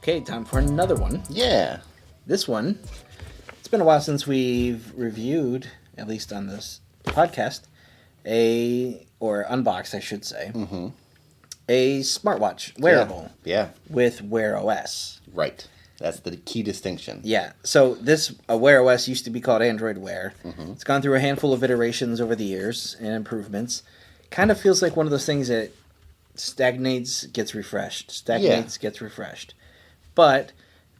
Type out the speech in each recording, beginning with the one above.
Okay, time for another one. Yeah. This one, it's been a while since we've reviewed, at least on this podcast, or unboxed, I should say, a smartwatch wearable Yeah. with Wear OS. Right. That's the key distinction. Yeah, so this Wear OS used to be called Android Wear. It's gone through a handful of iterations over the years and improvements. Kind of feels like one of those things that stagnates, gets refreshed. Gets refreshed. But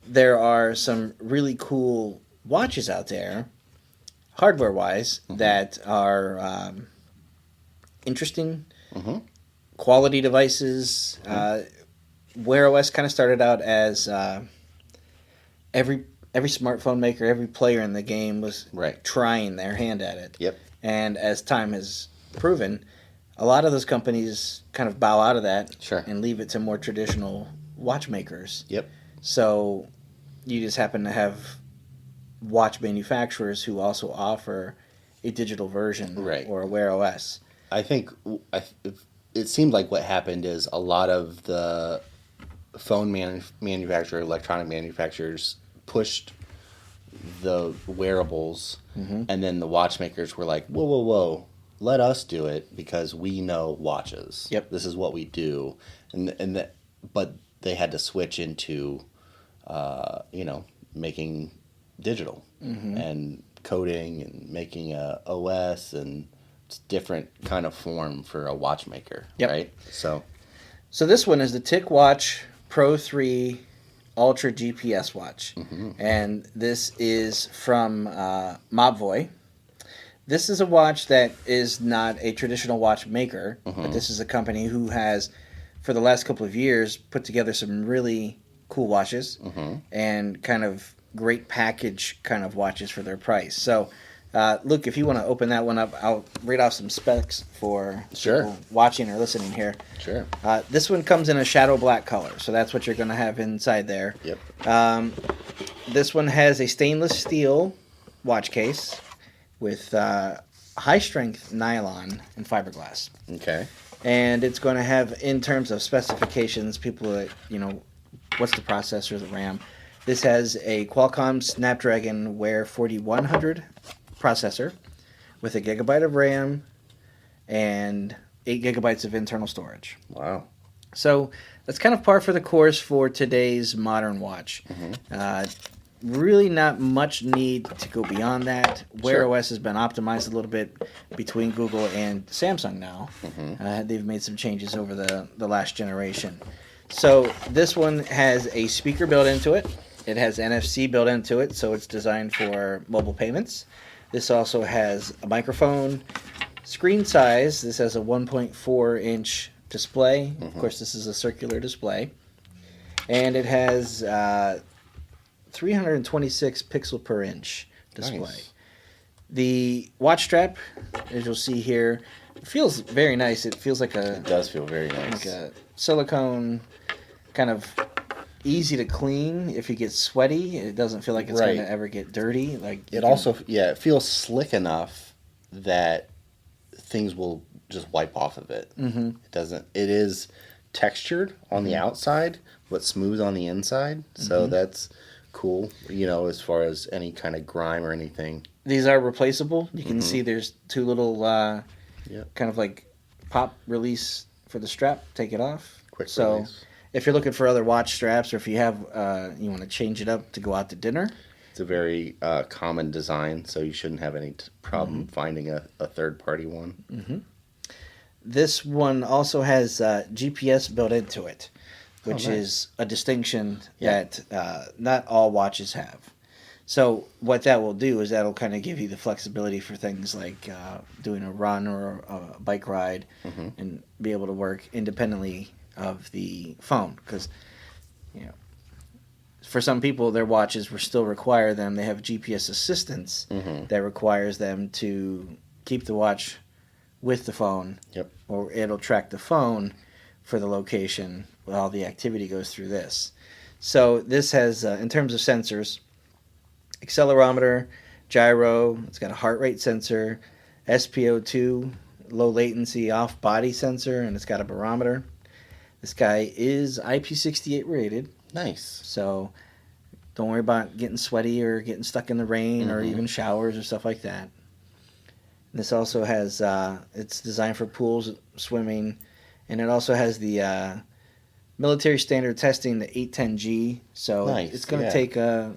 there are some really cool watches out there, hardware-wise, that are interesting, quality devices. Wear OS kind of started out as every smartphone maker, every player in the game was trying their hand at it. Yep. And as time has proven, a lot of those companies kind of bow out of that and leave it to more traditional watchmakers. Yep. So you just happen to have watch manufacturers who also offer a digital version or a Wear OS. I think it seemed like what happened is a lot of the phone manufacturer, electronic manufacturers pushed the wearables, and then the watchmakers were like, whoa, let us do it because we know watches. Yep. This is what we do. But they had to switch into, making digital and coding and making a OS, and it's different kind of form for a watchmaker, right? So this one is the TicWatch Pro 3 Ultra GPS watch, and this is from Mobvoi. This is a watch that is not a traditional watchmaker, but this is a company who has, for the last couple of years, put together some really cool watches and kind of great package kind of watches for their price. So, Luke, if you want to open that one up, I'll read off some specs for people watching or listening here. Sure. This one comes in a shadow black color, so that's what you're going to have inside there. Yep. This one has a stainless steel watch case with high-strength nylon and fiberglass. Okay. And it's going to have, in terms of specifications, people that, what's the processor, the RAM. This has a Qualcomm Snapdragon Wear 4100 processor with 1 gigabyte of RAM and 8 gigabytes of internal storage. Wow. So that's kind of par for the course for today's modern watch. Really not much need to go beyond that. Wear OS has been optimized a little bit between Google and Samsung now. They've made some changes over the last generation. So this one has a speaker built into it. It has NFC built into it, so it's designed for mobile payments. This also has a microphone. Screen size, this has a 1.4-inch display. Of course, this is a circular display. And it has 326 pixel per inch display. Nice. The watch strap, as you'll see here, feels very nice. It feels like It does feel very nice. like a silicone, kind of easy to clean. If you get sweaty, it doesn't feel like it's going to ever get dirty. It feels slick enough that things will just wipe off of it. It doesn't. It is textured on the outside, but smooth on the inside. So that's cool, as far as any kind of grime or anything. These are replaceable. You can see there's two little kind of like pop release for the strap. Take it off. Quick so release. If you're looking for other watch straps, or if you have you want to change it up to go out to dinner, it's a very common design, so you shouldn't have any problem finding a third-party one. This one also has GPS built into it, which is a distinction that not all watches have. So what that will do is that'll kind of give you the flexibility for things like doing a run or a bike ride and be able to work independently of the phone. Because, for some people, their watches will still require them. They have GPS assistance that requires them to keep the watch with the phone, or it'll track the phone for the location while the activity goes through this. So this has, in terms of sensors, accelerometer, gyro, it's got a heart rate sensor, SpO2, low latency off-body sensor, and it's got a barometer. This guy is IP68 rated. Nice. So don't worry about getting sweaty or getting stuck in the rain or even showers or stuff like that. This also has, it's designed for pools, swimming, and it also has the military standard testing, the 810G. So Nice, it's going to yeah. take a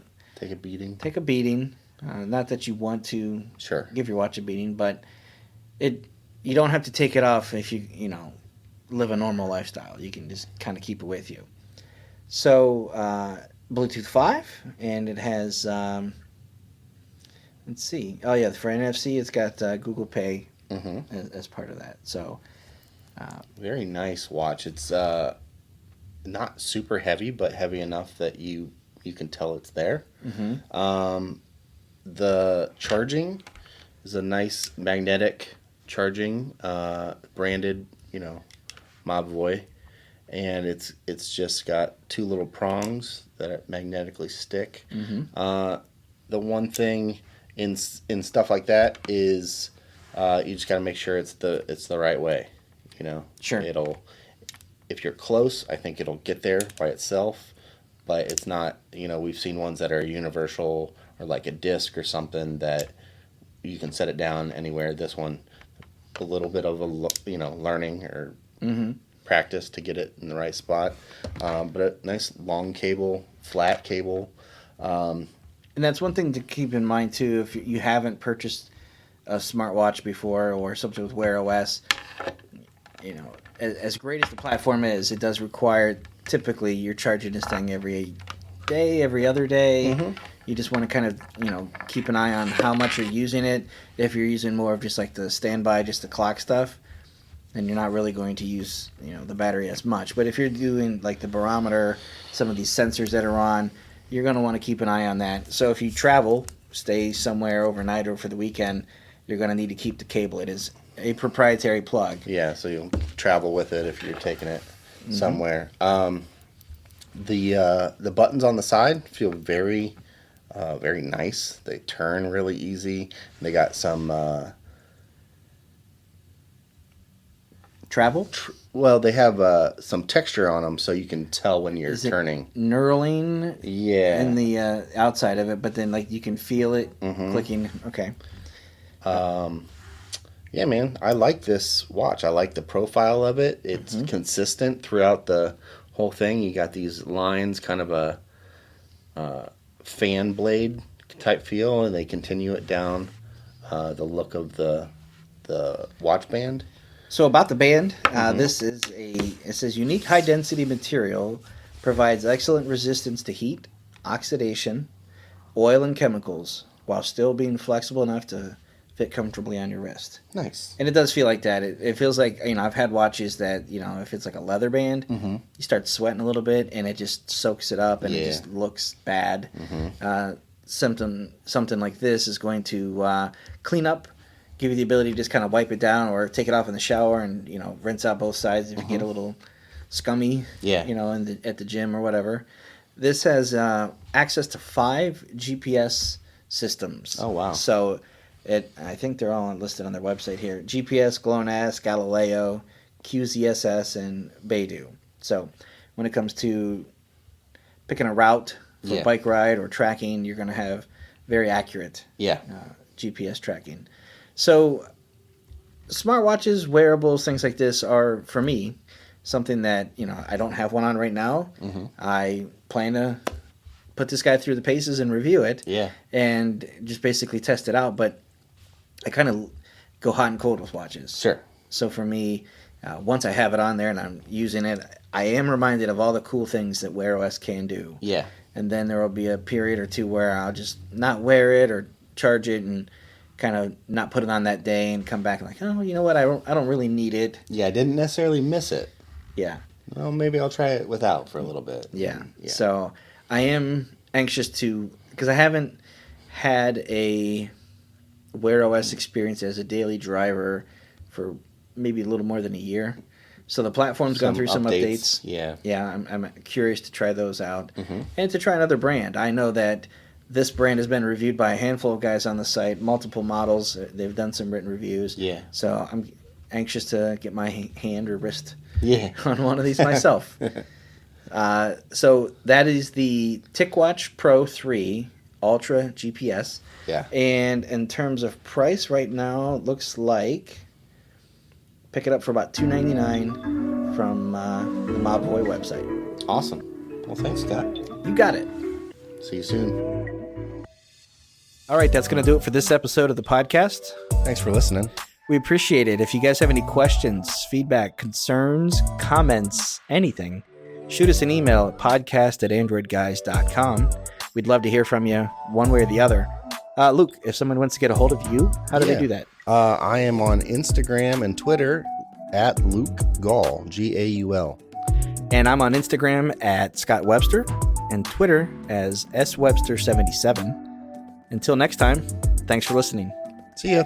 beating. Take a beating. Not that you want to give your watch a beating, but you don't have to take it off if you live a normal lifestyle. You can just kind of keep it with you. So Bluetooth 5, and it has let's see. Oh yeah, for NFC, it's got Google Pay as part of that. So very nice watch. It's not super heavy, but heavy enough that you can tell it's there. The charging is a nice magnetic charging, branded, Mobvoi, and it's just got two little prongs that magnetically stick. The one thing in stuff like that is you just got to make sure it's the right way. Sure. If you're close, I think it'll get there by itself, but it's not. We've seen ones that are universal or like a disc or something that you can set it down anywhere. This one, a little bit of a learning or practice to get it in the right spot, but a nice long cable, flat cable. And that's one thing to keep in mind too. If you haven't purchased a smartwatch before or something with Wear OS, as great as the platform is, it does require typically you're charging this thing every day, every other day. You just want to kind of keep an eye on how much you're using it. If you're using more of just like the standby, just the clock stuff, then you're not really going to use the battery as much. But if you're doing like the barometer, some of these sensors that are on, you're going to want to keep an eye on that. So if you travel, stay somewhere overnight or for the weekend, you're going to need to keep the cable. It is a proprietary plug. Yeah, so you'll travel with it if you're taking it somewhere. The buttons on the side feel very very nice. They turn really easy. They got some travel. Well, they have some texture on them, so you can tell when you're turning. Knurling. Yeah. In the outside of it, but then like you can feel it clicking. Okay. Yeah, man, I like this watch. I like the profile of it. It's consistent throughout the whole thing. You got these lines, kind of a fan blade type feel, and they continue it down the look of the watch band. So about the band, this is it says unique high density material, provides excellent resistance to heat, oxidation, oil, and chemicals, while still being flexible enough to fit comfortably on your wrist. Nice. And it does feel like that. It feels like, I've had watches that, if it's like a leather band, you start sweating a little bit and it just soaks it up and it just looks bad. Something like this is going to clean up, give you the ability to just kind of wipe it down or take it off in the shower and, rinse out both sides if you get a little scummy, at the gym or whatever. This has access to 5 GPS systems. Oh, wow. So I think they're all listed on their website here. GPS, GLONASS, Galileo, QZSS, and Beidou. So when it comes to picking a route for a bike ride or tracking, you're going to have very accurate GPS tracking. So smartwatches, wearables, things like this are, for me, something that, I don't have one on right now. I plan to put this guy through the paces and review it and just basically test it out. But I kind of go hot and cold with watches. Sure. So for me, once I have it on there and I'm using it, I am reminded of all the cool things that Wear OS can do. Yeah. And then there will be a period or two where I'll just not wear it or charge it and kind of not put it on that day and come back and like, oh, you know what? I don't really need it. Yeah, I didn't necessarily miss it. Yeah. Well, maybe I'll try it without for a little bit. Yeah. So I am anxious to, because I haven't had a Wear OS experience as a daily driver for maybe a little more than a year. So the platform's gone through some updates. Yeah. Yeah, I'm curious to try those out and to try another brand. I know that this brand has been reviewed by a handful of guys on the site, multiple models. They've done some written reviews. Yeah. So I'm anxious to get my hand or wrist on one of these myself. So that is the TicWatch Pro 3 Ultra GPS. Yeah. And in terms of price right now, it looks like pick it up for about $299 from the Mobboy website. Awesome. Well, thanks, Scott. You got it. See you soon. All right, that's going to do it for this episode of the podcast. Thanks for listening. We appreciate it. If you guys have any questions, feedback, concerns, comments, anything, shoot us an email at podcast@AndroidGuys.com. We'd love to hear from you one way or the other. Luke, if someone wants to get a hold of you, how do they do that? I am on Instagram and Twitter at Luke Gaul, Gaul. And I'm on Instagram at Scott Webster and Twitter as SWebster77. Until next time, thanks for listening. See ya.